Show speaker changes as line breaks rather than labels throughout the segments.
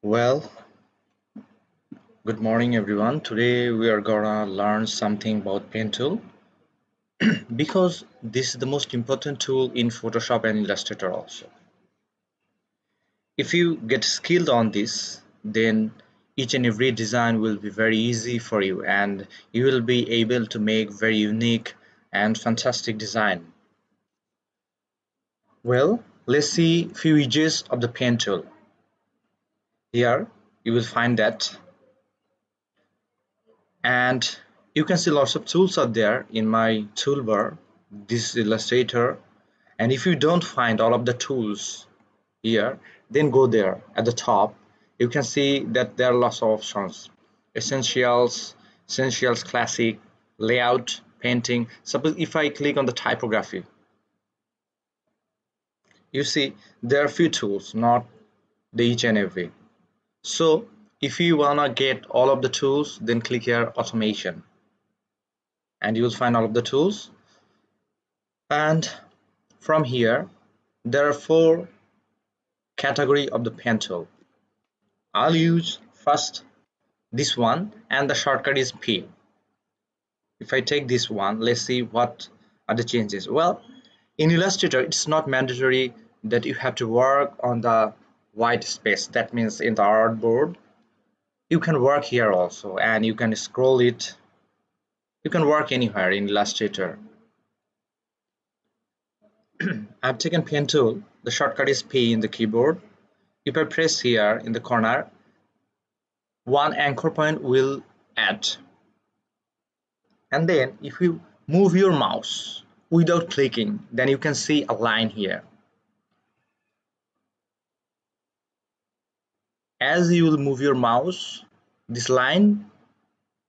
Well, good morning everyone. Today we are gonna learn something about pen tool because this is the most important tool in Photoshop and Illustrator also. If you get skilled on this, then each and every design will be very easy for you and you will be able to make very unique and fantastic design. Well, let's see few uses of the pen tool. Here you will find that, and you can see lots of tools are there in my toolbar. This is Illustrator, and if you don't find all of the tools here, then go there at the top. You can see that there are lots of options: essentials, classic, layout, painting. Suppose if I click on the typography, you see there are few tools, not the each and every. So if you wanna get all of the tools, then click here automation and you will find all of the tools. And from here there are four category of the pen tool. I'll use first this one, and the shortcut is P. If I take this one, let's see what are the changes. Well, in Illustrator it's not mandatory that you have to work on the white space. That means in the artboard you can work here also, and you can scroll it. You can work anywhere in Illustrator. I've taken pen tool. The shortcut is P in the keyboard. If I press here in the corner, one anchor point will add, and then if you move your mouse without clicking, then you can see a line here. As you will move your mouse, this line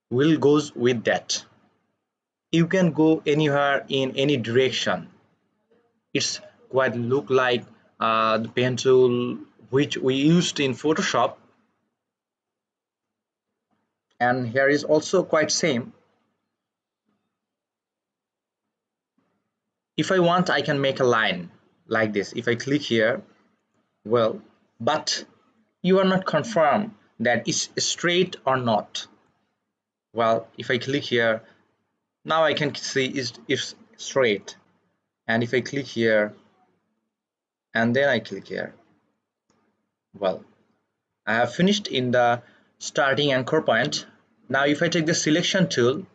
will goes with that. You can go anywhere in any direction. It's quite look like the pen tool which we used in Photoshop, and here is also quite same. If I want, I can make a line like this. If I click here, well, but you are not confirmed that it's straight or not. Well, if I click here, now I can see it's straight. And if I click here and then I click here, well, I have finished in the starting anchor point. Now if I take the selection tool,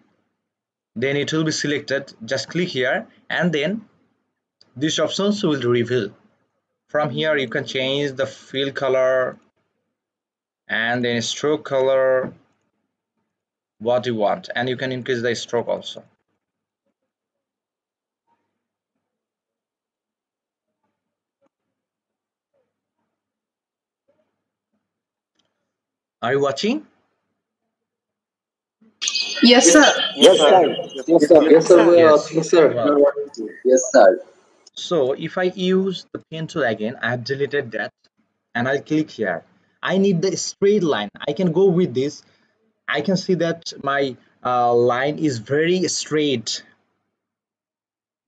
then it will be selected. Just click here and then these options will reveal. From here you can change the fill color and then stroke color, what you want, and you can increase the stroke also. Are you watching?
Yes, sir.
Yes, sir. Yes, sir. Yes, sir. We are
Yes.
watching, sir.
Well,
Yes, sir.
so if I use the pen tool again, I have deleted that and I'll click here. I need the straight line. I can go with this. I can see that my line is very straight,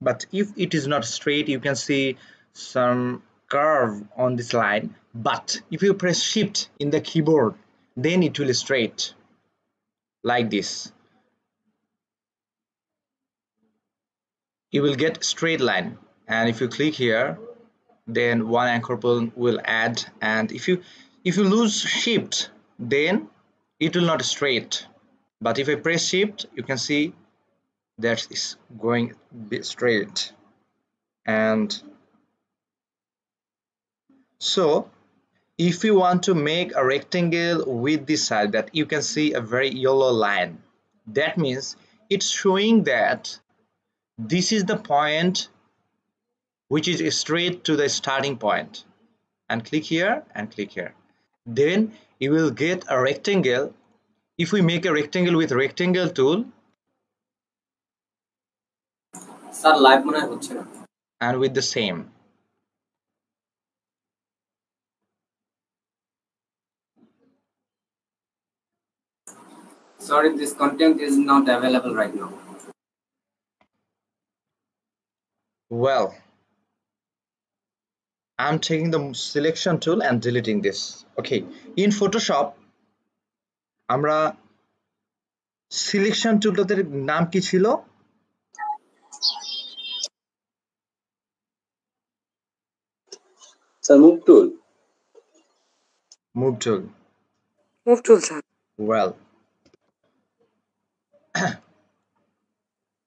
but if it is not straight, you can see some curve on this line. But if you press shift in the keyboard, then it will straight like this. You will get straight line, and if you click here, then one anchor point will add, and if you lose shift, then it will not straight. But if I press shift, you can see that is going straight. And so if you want to make a rectangle with this side, that you can see a very yellow line, that means it's showing that this is the point which is straight to the starting point. And click here and click here, then you will get a rectangle. If we make a rectangle with rectangle tool,
sir live মনে হয় হচ্ছে না
and with the same,
sorry, this content is not available right now.
well, I'm taking the selection tool and deleting this. Okay, in Photoshop আমরা selection টুলটার নাম কি ছিল?
Sir, move tool.
Move tool.
Move tool, sir.
Well,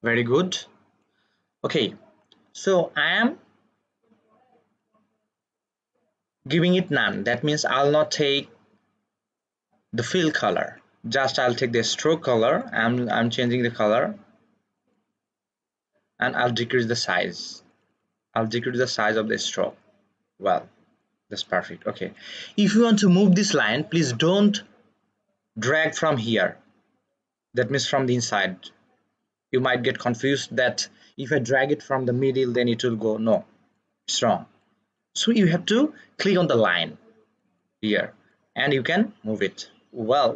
very good. Okay, so I am giving it none. That means I'll not take the fill color. Just I'll take the stroke color. I'm changing the color, and I'll decrease the size. I'll decrease the size of the stroke. Well, that's perfect. Okay, if you want to move this line, please don't drag from here. That means from the inside. You might get confused that if I drag it from the middle, then it will go. No, it's wrong. So you have to click on the line here, and you can move it. Well,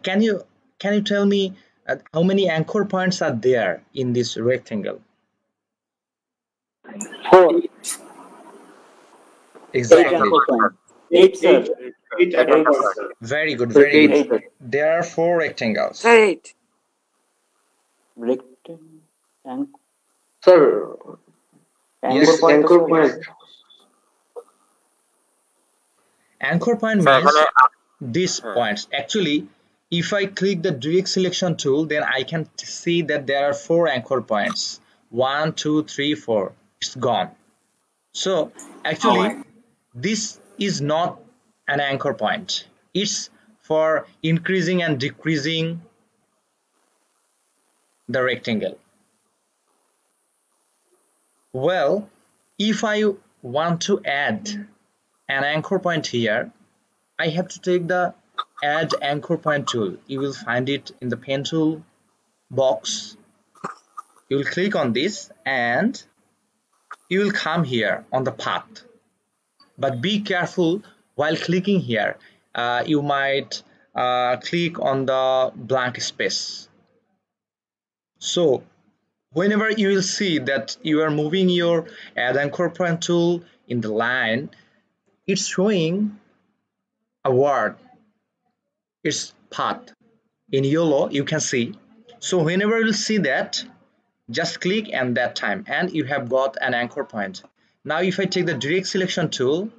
can you tell me how many anchor points are there in this rectangle?
4.
Exactly.
8, sir.
8 anchor points, sir.
Very good. Very good.
8.
There are 4 rectangles.
8.
Sir,
Yes.
anchor point.
Anchor point means these points. Actually, if I click the direct selection tool, then I can see that there are 4 anchor points. 1, 2, 3, 4. It's gone. So actually, this is not an anchor point. It's for increasing and decreasing the rectangle. Well, if I want to add an anchor point here, I have to take the add anchor point tool. You will find it in the pen tool box. You will click on this and you will come here on the path. But be careful while clicking here. You might click on the blank space. So whenever you will see that you are moving your add anchor point tool in the line, it's showing a word. It's path in yellow, you can see. So whenever you see that, just click and that time, and you have got an anchor point. Now if I take the direct selection tool,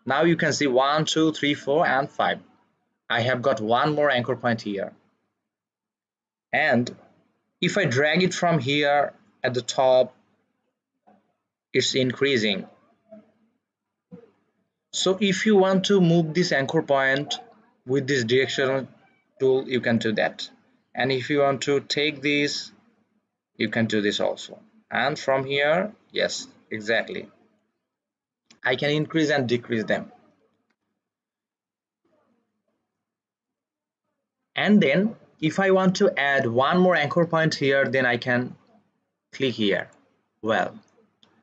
now you can see 1, 2, 3, 4 and 5. I have got one more anchor point here, and if I drag it from here at the top, it's increasing. So if you want to move this anchor point with this directional tool, you can do that. And if you want to take this, you can do this also. And from here, yes, exactly, I can increase and decrease them. And then if I want to add one more anchor point here, then I can click here. Well,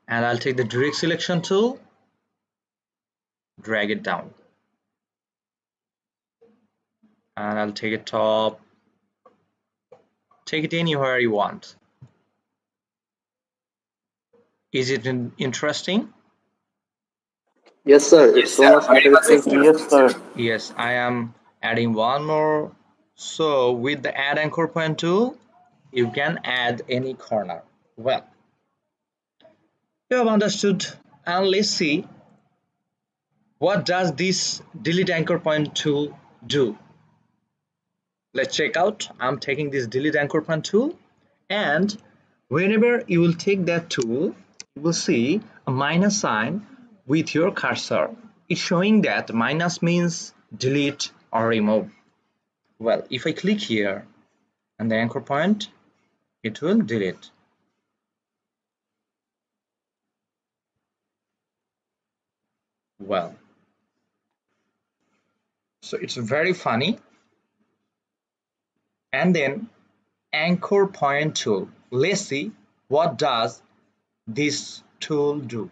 and I'll take the direct selection tool, drag it down, and I'll take it top, take it anywhere you want. Is it interesting?
Yes, sir. It's so much interesting.
Yes, sir.
Yes, I am adding one more. So with the add anchor point tool, you can add any corner. Well, you have understood, and let's see what does this delete anchor point tool do. Let's check out. I'm taking this delete anchor point tool, and whenever you will take that tool, you will see a minus sign with your cursor. It's showing that minus means delete or remove. Well, if I click here and the anchor point, it will delete. Well, so it's very funny. And then anchor point tool. Let's see what does this tool do.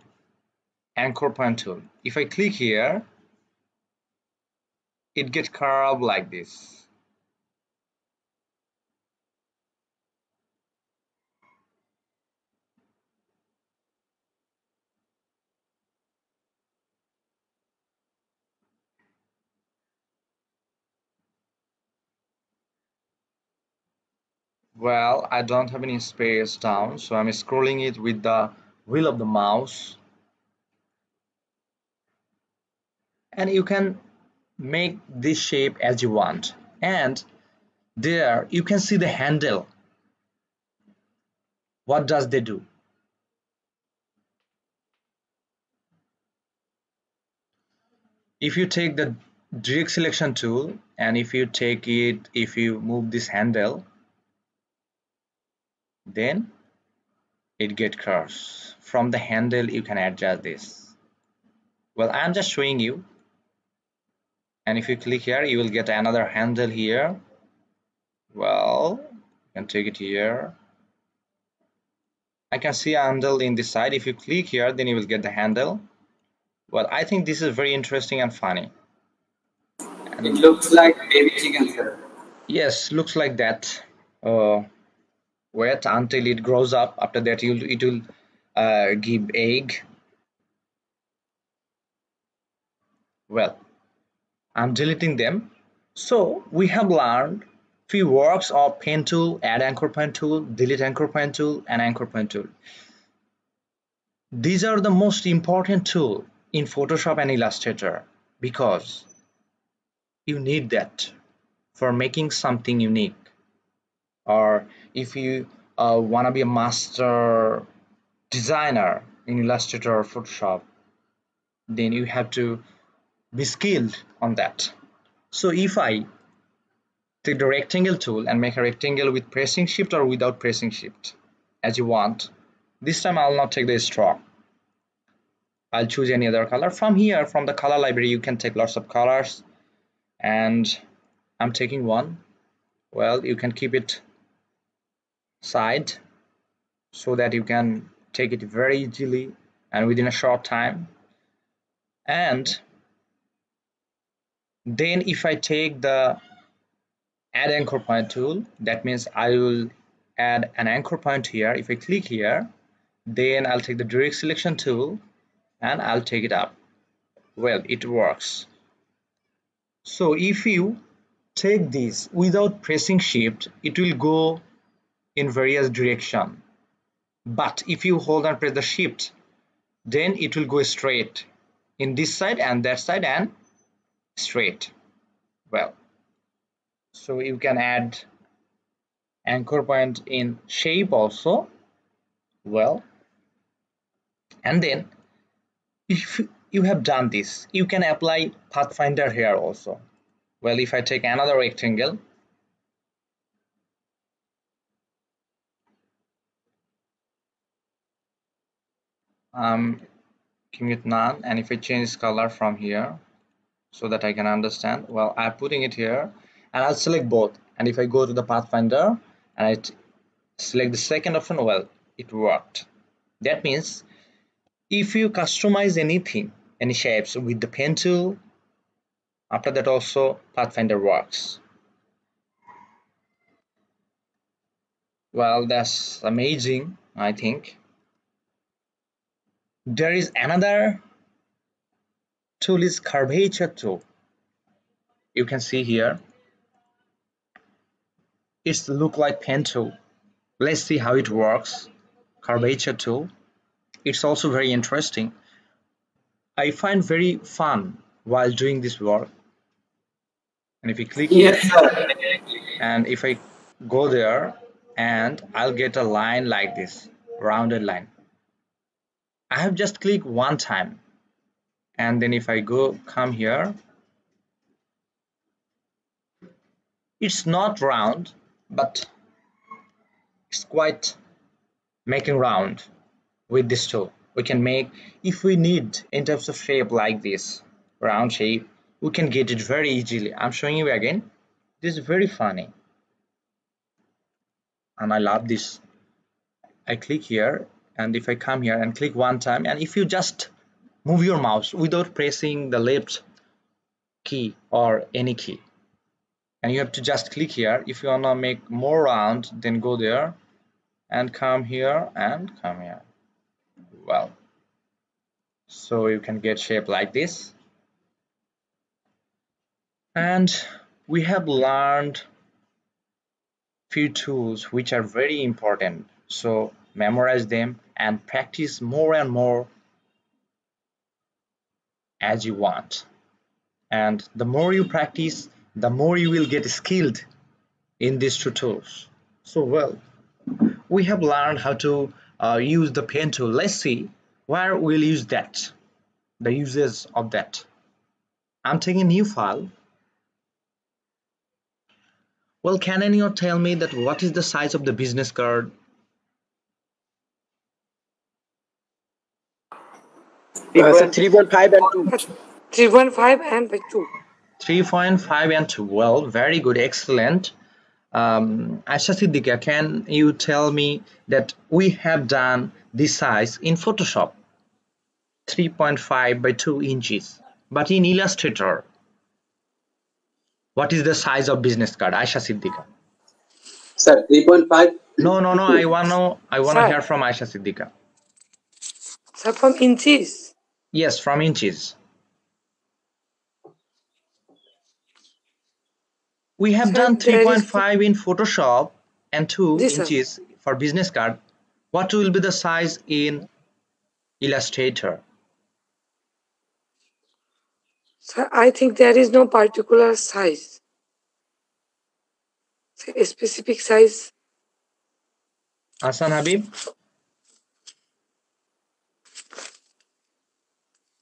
Anchor point tool. If I click here, it gets curved like this. Well, I don't have any space down, so I'm scrolling it with the wheel of the mouse, and you can make this shape as you want. And there you can see the handle. What does they do? If you take the direct selection tool and if you move this handle, then it get curves. From the handle you can adjust this. Well, I'm just showing you, and if you click here you will get another handle here. Well, you can take it here. I can see a handle in this side. If you click here, then you will get the handle. Well, I think this is very interesting and funny. And
It looks like baby chicken here.
yes, looks like that. Wait until it grows up. After that, it will give egg. Well, I'm deleting them. So we have learned few works of pen tool, add anchor point tool, delete anchor point tool, and anchor point tool. These are the most important tool in Photoshop and Illustrator because you need that for making something unique. Or if you want to be a master designer in Illustrator or Photoshop, then you have to be skilled on that. So if I take the rectangle tool and make a rectangle with pressing shift or without pressing shift, as you want, this time I'll not take the stroke. I'll choose any other color. From here, from the color library, you can take lots of colors, and I'm taking one. Well, you can keep it side so that you can take it very easily and within a short time. And then if I take the add anchor point tool, that means I will add an anchor point here. If I click here, then I'll take the direct selection tool and I'll take it up. Well, it works. So if you take this without pressing shift, it will go in various direction. But if you hold and press the shift, then it will go straight in this side and that side and straight. Well, so you can add anchor point in shape also. Well, and then if you have done this, you can apply pathfinder here also. Well, if I take another rectangle, giving it none, and if I change color from here so that I can understand, well, I'm putting it here and I'll select both, and if I go to the pathfinder and I select the second option, well, it worked. That means if you customize anything, any shapes with the pen tool, after that also pathfinder works. Well, that's amazing. I think there is another tool, is curvature tool. You can see here it's look like pen tool. Let's see how it works. Curvature tool, it's also very interesting. I find very fun while doing this work. And if you click here,
Yes, sir.
and if I go there, and I'll get a line like this, rounded line. I have just clicked one time, and then if I come here, it's not round, but it's quite making round. With this tool we can make, if we need in terms of shape like this round shape, we can get it very easily. I'm showing you again. This is very funny and I love this. I click here, and if I come here and click one time, and if you just move your mouse without pressing the left key or any key, and you have to just click here, if you want to make more round, then go there and come here and come here. Well, so you can get shape like this. And we have learned few tools which are very important. So memorize them and practice more and more as you want. And the more you practice, the more you will get skilled in these two tools. So, well, we have learned how to use the pen tool. Let's see where we'll use that, the uses of that. I'm taking a new file. Well, can anyone tell me that what is the size of the business card?
Sir, 3.5 and 2. 3.5 and 2.
3.5 and 2. Well, very good, excellent. Aisha Siddiqa, can you tell me that we have done this size in Photoshop, 3.5 by 2 inches, but in Illustrator, what is the size of business card? Aisha Siddiqa.
Sir, 3.5.
No, I wanna
Sir.
hear from Aisha Siddiqa.
Sir, from inches.
Yes, from inches. We have
Sir,
done
there is
3.5 in Photoshop and 2
this, sir.
inches for business card. What will be the size in Illustrator?
Sir, I think there is no particular size. Sir, a specific size.
Hasan Habib?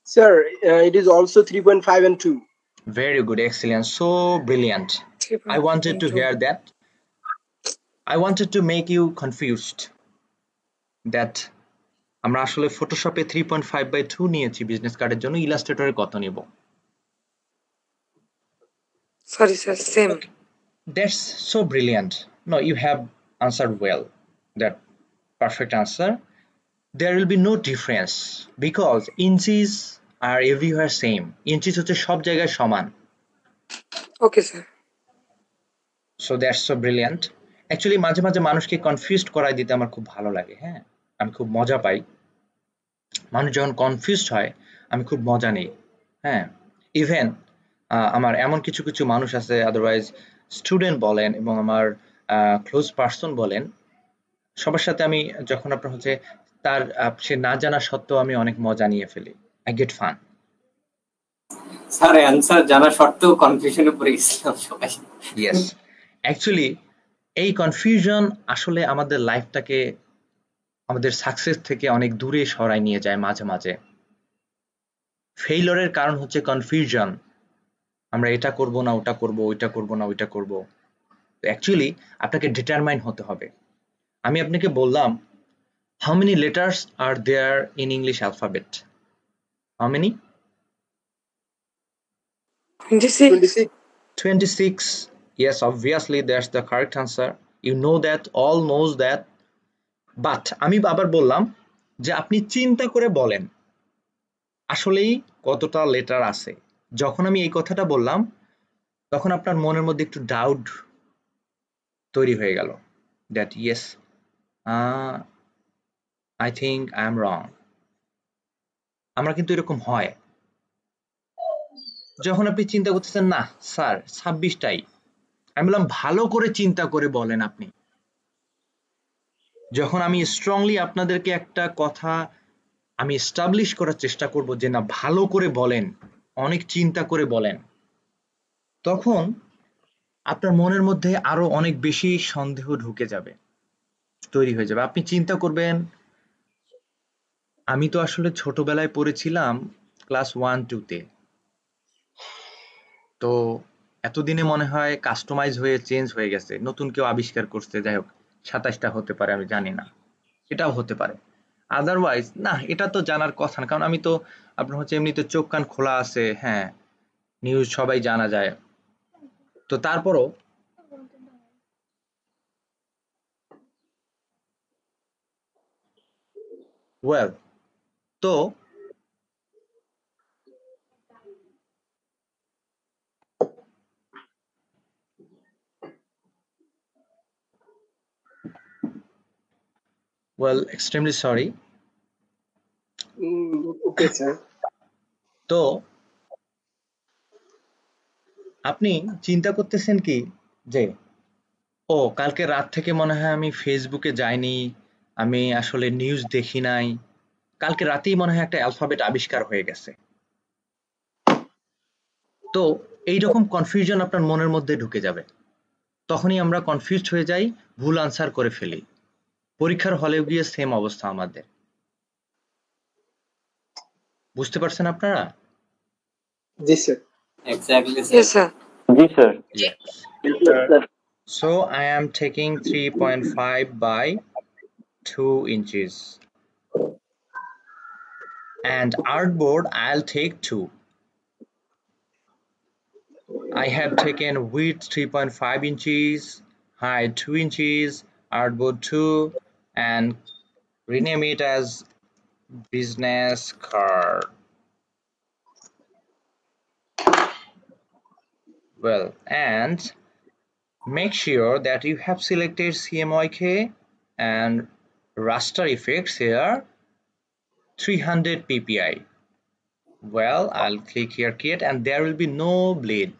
Sir, it is also 3.5 and 2.
Very good, excellent, so brilliant. I
3.5
wanted
and
to
2.
hear that. I wanted to make you confused that আমরা আসলে ফটোশপে 3.5 by 2 নিয়েছি business কার্ডের জন্য, ইলাস্ট্রেটরে কত নিব?
Sorry, sir, same.
Okay. That's so brilliant. No, you have answered well. That perfect answer. There will be no difference because inches are everywhere same. Inches হচ্ছে সব জায়গায় সমান.
Okay, sir.
So that's so brilliant. Actually মাঝে মাঝে মানুষকে confused করাই দিতে আমার খুব ভালো লাগে, হ্যাঁ, আমি খুব মজা পাই। মানুষ যখন কনফিউজড হয় আমি খুব মজা নেই, হ্যাঁ। ইভেন আমার এমন কিছু কিছু মানুষ আছে, আদারওয়াইজ স্টুডেন্ট বলেন এবং আমার ক্লোজ পার্সন বলেন, সবার সাথে আমি যখন আপনার হচ্ছে তার সে না জানা সত্ত্বেও আমি অনেক মজা নিয়ে ফেলি। I get fun.
Sir answer জানা সত্ত্বেও কনফিউশনে পড়ে গেছিলাম সবাই।
ইয়েস, অ্যাকচুয়ালি এই কনফিউশন আসলে আমাদের লাইফটাকে আমাদের সাকসেস থেকে অনেক দূরে সরায় নিয়ে যায় মাঝে মাঝে। ফেইলিউরের কারণ হচ্ছে কনফিউশন। আমরা এটা করব না ওটা করব, ওইটা করব না ওইটা করব। অ্যাকচুয়ালি আপনাকে ডিটারমাইন হতে হবে। আমি আপনাকে বললাম how many letters are there in English alphabet? How many?
26.
26. Yes, obviously that's the correct answer. You know that, all knows that. But আমি আবার বললাম যে আপনি চিন্তা করে বলেন আসলেই কতটা লেটার আছে। যখন আমি এই কথাটা বললাম তখন আপনার মনের মধ্যে একটু ডাউট তৈরি হয়ে গেল, that yes, I think I am wrong. আমরা কিন্তু এরকম হয় যখন আপনি চিন্তা করতেছেন না স্যার 26টাই, আমি বললাম ভালো করে চিন্তা করে বলেন আপনি। যখন আমি স্ট্রংলি আপনাদেরকে একটা কথা আমি এস্টাবলিশ করার চেষ্টা করব যে না ভালো করে বলেন, অনেক চিন্তা করে বলেন, তখন আপনার মনের মধ্যে আরো অনেক বেশি সন্দেহ ঢুকে যাবে, তৈরি হয়ে যাবে। আপনি চিন্তা করবেন আমি তো আসলে ছোটবেলায় পড়েছিলাম ক্লাস 1-2-তে, তো এতদিনে মনে হয় কাস্টমাইজ হয়ে চেঞ্জ হয়ে গেছে, নতুন কেউ আবিষ্কার করছে, যাই হোক 27টা হতে পারে, আমি জানি না, এটাও হতে পারে। আদারওয়াইজ না, এটা তো জানার কথা না, কারণ আমি তো আপনার হচ্ছে এমনিতে চোখ কান খোলা আছে, হ্যাঁ, নিউজ সবাই জানা যায়। তো তারপরও ওয়েল, তো well, extremely sorry.
Okay, sir.
তো আপনি চিন্তা করতেছেন কি যে ও কালকে রাত থেকে মনে হয় আমি ফেসবুকে যাইনি, আমি আসলে নিউজ দেখি নাই, কালকে রাতেই মনে হয় একটা অ্যালফাবেট আবিষ্কার হয়ে গেছে। তো এইরকম কনফিউশন আপনার মনের মধ্যে ঢুকে যাবে, তখনই আমরা কনফিউজড হয়ে যাই, ভুল আনসার করে ফেলি। পরীক্ষার হলেও গিয়ে সেম অবস্থা আমাদের। বুঝতে পারছেন আপনারা?
জি sir.
Exactly,
Yes,
sir.
sir.
জি sir.
Yes.
Sir
So I am taking 3.5 by 2 inches. And artboard I'll take 2. I have taken width 3.5 inches, height 2 inches, artboard 2, and rename it as business card. Well, and make sure that you have selected CMYK and raster effects here 300 ppi. Well, I'll click here create, and there will be no bleed.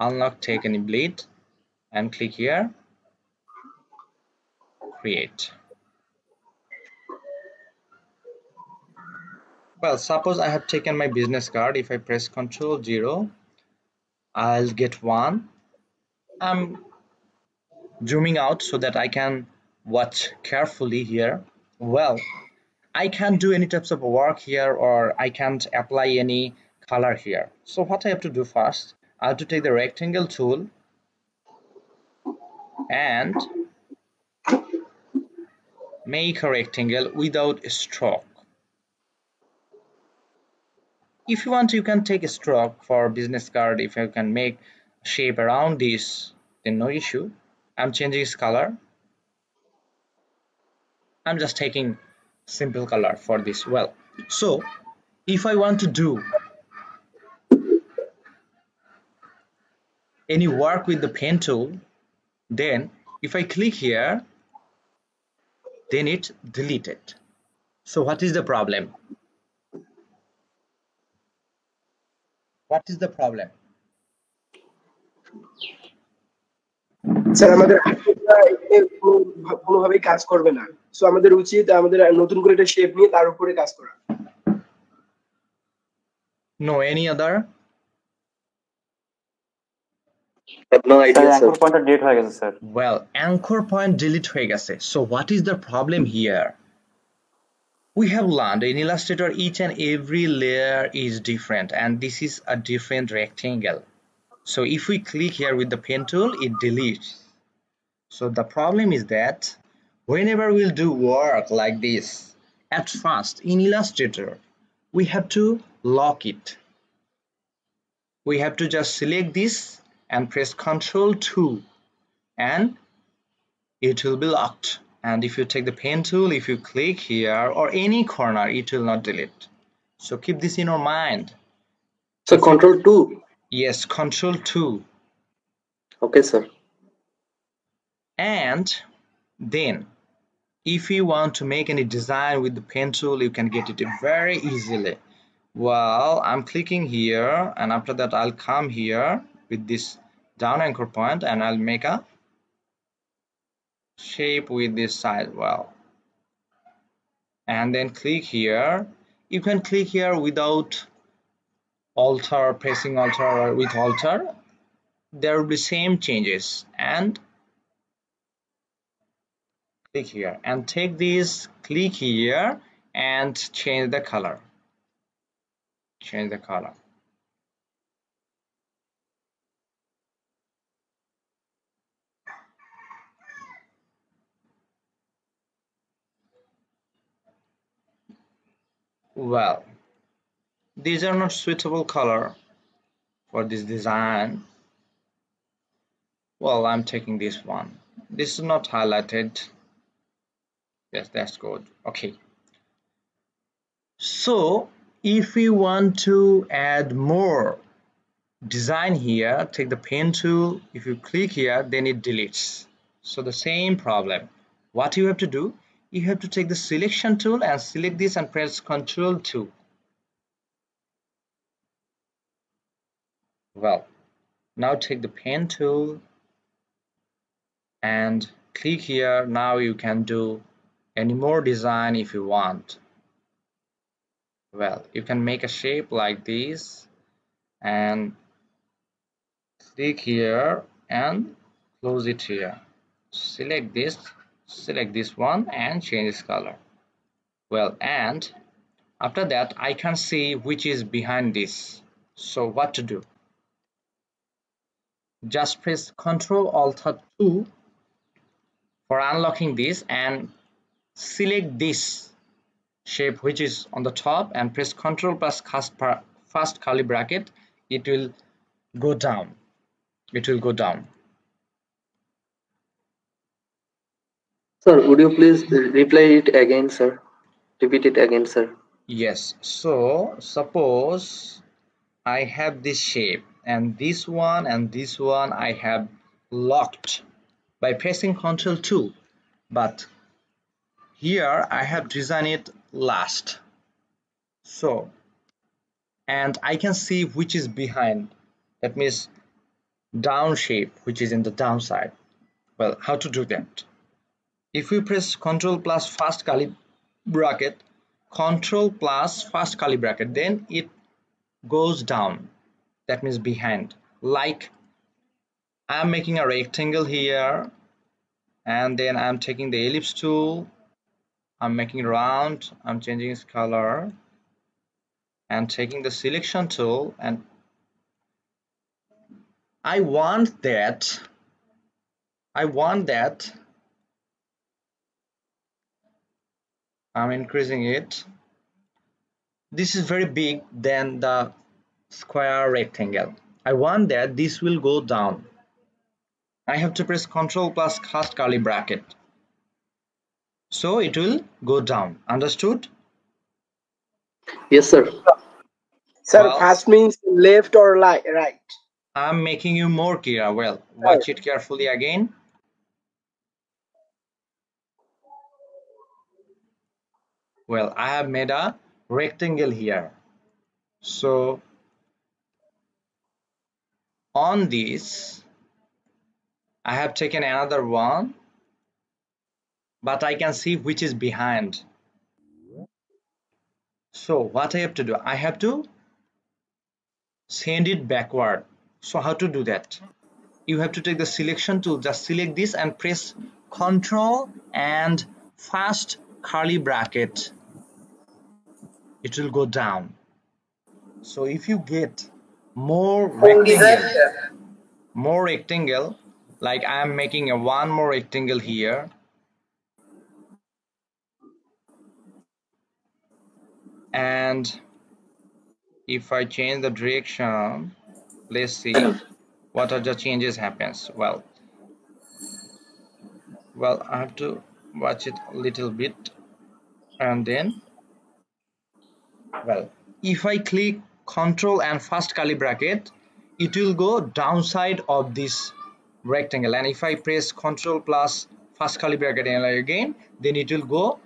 I'll not take any bleed, and click here create. Well, suppose I have taken my business card. If I press Ctrl 0, I'll get 1. I'm zooming out so that I can watch carefully here. Well, I can't do any types of work here, or I can't apply any color here. So what I have to do first, I have to take the rectangle tool and make a rectangle without a stroke. If you want, you can take a stroke for business card. If you can make shape around this, then no issue. I'm changing its color. I'm just taking simple color for this. Well, so if I want to do any work with the pen tool, then if I click here, then it's deleted. So what is the problem? What is the problem?
Sir আমাদের কোনোভাবেই কাজ করবে না। So আমাদের উচিত আমাদের নতুন করে একটা শেপ নিয়ে তার উপরে কাজ করা।
No, any other?
No idea sir.
Anchor পয়েন্টটা ডেট হয়ে গেছে স্যার।
Well, anchor point delete হয়ে গেছে. So what is the problem here? We have learned in Illustrator each and every layer is different, and this is a different rectangle. So if we click here with the pen tool, it deletes. So the problem is that whenever we'll do work like this, at first in Illustrator, we have to lock it. We have to just select this and press Ctrl 2, and it will be locked. And if you take the pen tool, if you click here or any corner, it will not delete. So keep this in your mind.
So Control 2.
Yes, Ctrl 2.
Okay, sir.
And then if you want to make any design with the pen tool, you can get it very easily. Well, I'm clicking here, and after that I'll come here with this down anchor point, and I'll make a shape with this side. Well, and then click here. You can click here without alter, pressing alter, or with alter. There will be same changes. And click here and take this, click here and change the color. Change the color. Well, these are not suitable color for this design. Well, I'm taking this one. This is not highlighted. Yes, that's good. Okay. So if we want to add more design here, take the pen tool. If you click here, then it deletes. So the same problem. What you have to do, you have to take the selection tool and select this and press Ctrl 2. Well, now take the pen tool and click here. Now you can do any more design if you want. Well, you can make a shape like this and click here and close it here. Select this one and change its color. Well, and after that I can see which is behind this. So what to do? Just press Ctrl Alt 2 for unlocking this and select this shape which is on the top and press Ctrl plus first curly bracket. It will go down.
Sir, would you please reply it again, sir? Repeat it again, sir.
Yes, so suppose I have this shape and this one I have locked by pressing Ctrl 2, but here I have designed it last. So, and I can see which is behind. That means down shape, which is in the downside. Well, how to do that? If we press Ctrl plus first curly bracket, Ctrl plus first curly bracket, then it goes down. That means behind. Like I'm making a rectangle here, and then I'm taking the ellipse tool, I'm making it round, I'm changing its color, and taking the selection tool, and I want that I'm increasing it. This is very big than the square rectangle. I want that this will go down. I have to press Ctrl plus first curly bracket. So it will go down. Understood?
Yes, sir.
Sir,
Well,
first means left or right?
I'm making you more clear. Well, watch it carefully again. Well, I have made a rectangle here. So on this, I have taken another one, but I can see which is behind. So what I have to do? I have to send it backward. So how to do that? You have to take the selection tool, just select this and press Ctrl and first curly bracket. It will go down. So if you get more rectangle, like I am making a one more rectangle here, and if I change the direction, let's see what are the changes happens. Well, I have to watch it a little bit, and then, well, if I click Ctrl and first curly bracket, it will go downside of this rectangle, and if I press Ctrl plus first curly bracket again, then it will go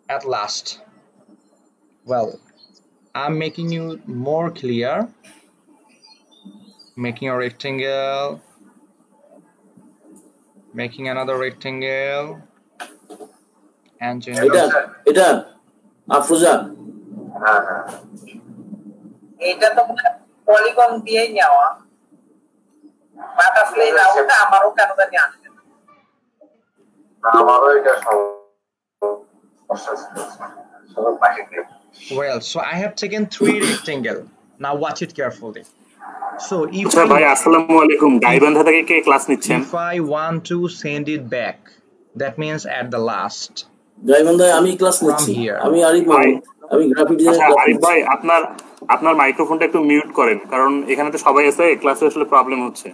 at last. Well, I'm making you more clear, making a rectangle, making another rectangle, and changing
এটা আফরোজা
এটা তো polygon দিয়েই নেওয়া বাতাসলেই না ওটা আমারও কেন জানি আসছে না
আমারও এটা
Well, so I have taken 3 rectangle. Now watch it carefully. So if
ভাই আসসালামু আলাইকুম গাইবান্ধা থেকে কে ক্লাস নিচ্ছেন?
If I want to send it back, that means at the last.
গাইবান্ধায় আমি ক্লাস নিচ্ছি। আমি আরিফ ভাই, আমি গ্রাফিক ডিজাইন।
আরিফ ভাই আপনার মাইক্রোফোনটা একটু মিউট করেন, কারণ এখানে তো সবাই আছে, ক্লাসে আসলে প্রবলেম হচ্ছে।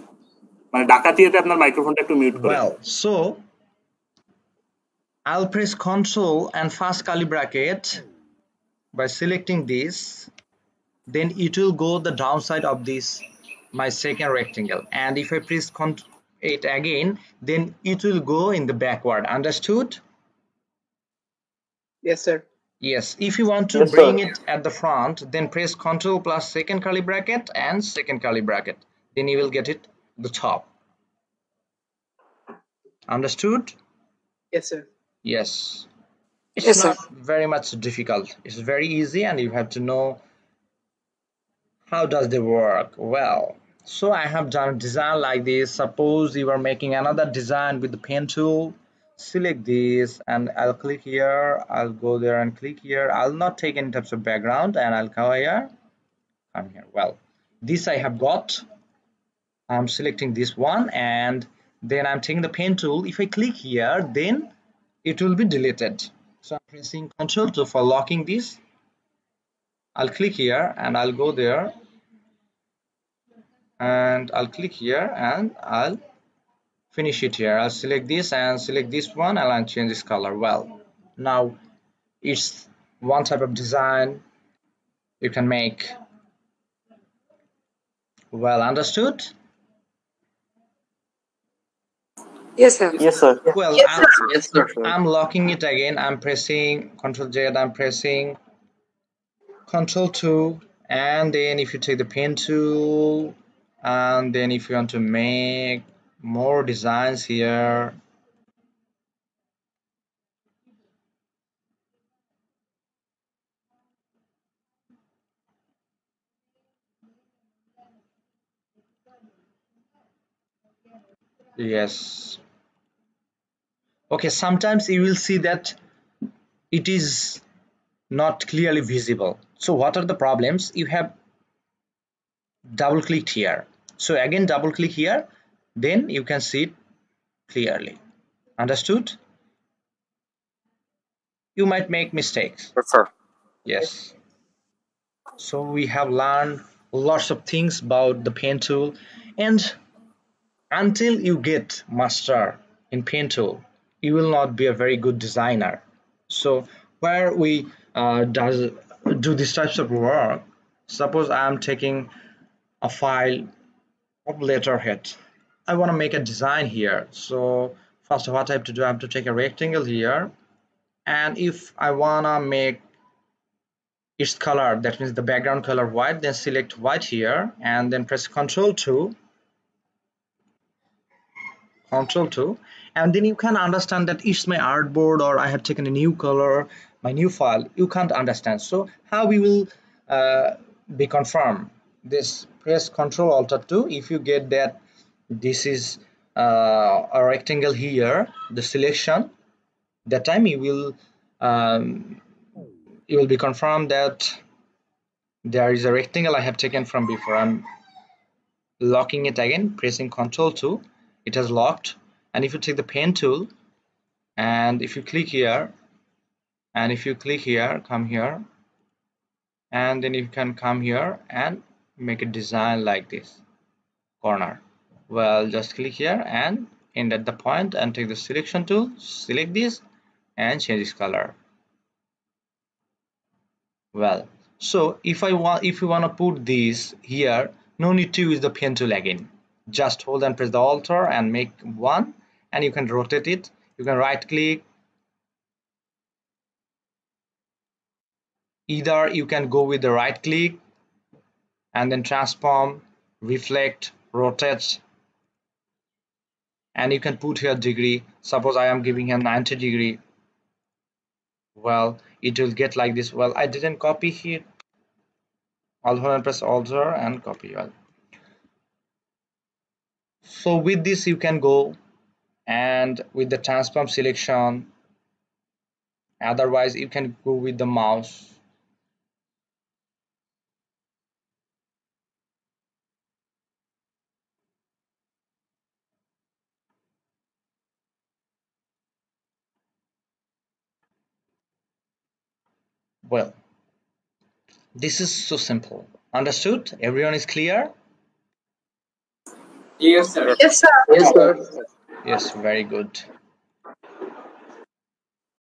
মানে ডাকাতিয়াতে আপনার মাইক্রোফোনটা একটু মিউট করেন।
Well, so I'll press Ctrl and first curly bracket by selecting this, then it will go the downside of this my second rectangle, and if I press it again, then it will go in the backward. Understood?
Yes, sir.
Yes, if you want to bring it at the front, then press Ctrl plus second curly bracket and second curly bracket, then you will get it the top. Understood?
Yes, sir.
Yes. It's
Yes, sir.
not very much difficult. It's very easy, and you have to know how does they work. Well, so I have done a design like this. Suppose you are making another design with the pen tool. Select this, and I'll click here. I'll go there and click here. I'll not take any types of background, and I'll come here. Come here. Well, this I have got. I'm selecting this one, and then I'm taking the pen tool. If I click here, then it will be deleted. So I'm pressing Ctrl 2 for locking this. I'll click here and I'll go there, and I'll click here and I'll finish it here. I'll select this and select this one, and I'll change this color. Well, now it's one type of design you can make. Well, understood?
Yes, sir.
Yes, sir.
Well,
Yes, sir.
I'm locking it again. I'm pressing Ctrl Z. I'm pressing Ctrl 2, and then if you take the pen tool, and then if you want to make more designs here, yes. Okay, sometimes you will see that it is not clearly visible. So what are the problems? You have double clicked here. So again double click here, then you can see it clearly. Understood? You might make mistakes.
Yes, sir.
Yes. So we have learned lots of things about the pen tool, and until you get master in pen tool, you will not be a very good designer. So where we do these types of work, suppose I am taking a file of letterhead. I want to make a design here. So first what I have to do, I have to take a rectangle here, and if I want to make its color, that means the background color white, then select white here and then press Ctrl 2, and then you can understand that it's my artboard, or I have taken a new color, my new file. You can't understand. So how we will be confirmed? This, press Ctrl Alt 2. If you get that this is a rectangle here, the selection, that time you will be confirmed that there is a rectangle I have taken from before. I'm locking it again, pressing Ctrl 2. It has locked. And if you take the pen tool, and if you click here, and if you click here, come here, and then you can come here and make a design like this corner. Well, just click here and end at the point and take the selection tool, select this and change this color. Well, so if you want to put this here, no need to use the pen tool again. Just hold and press the Alt and make one, and you can rotate it. You can right click. Either you can go with the right click and then transform, reflect, rotate, and you can put here degree. Suppose I am giving him 90 degree. Well, it will get like this. Well, I didn't copy here. I'll hold and press Alt and copy. Well, so with this you can go and with the transform selection, otherwise you can go with the mouse. Well, this is so simple. Understood? Everyone is clear?
Yes, sir.
Yes, sir.
Yes, sir.
Yes, very good.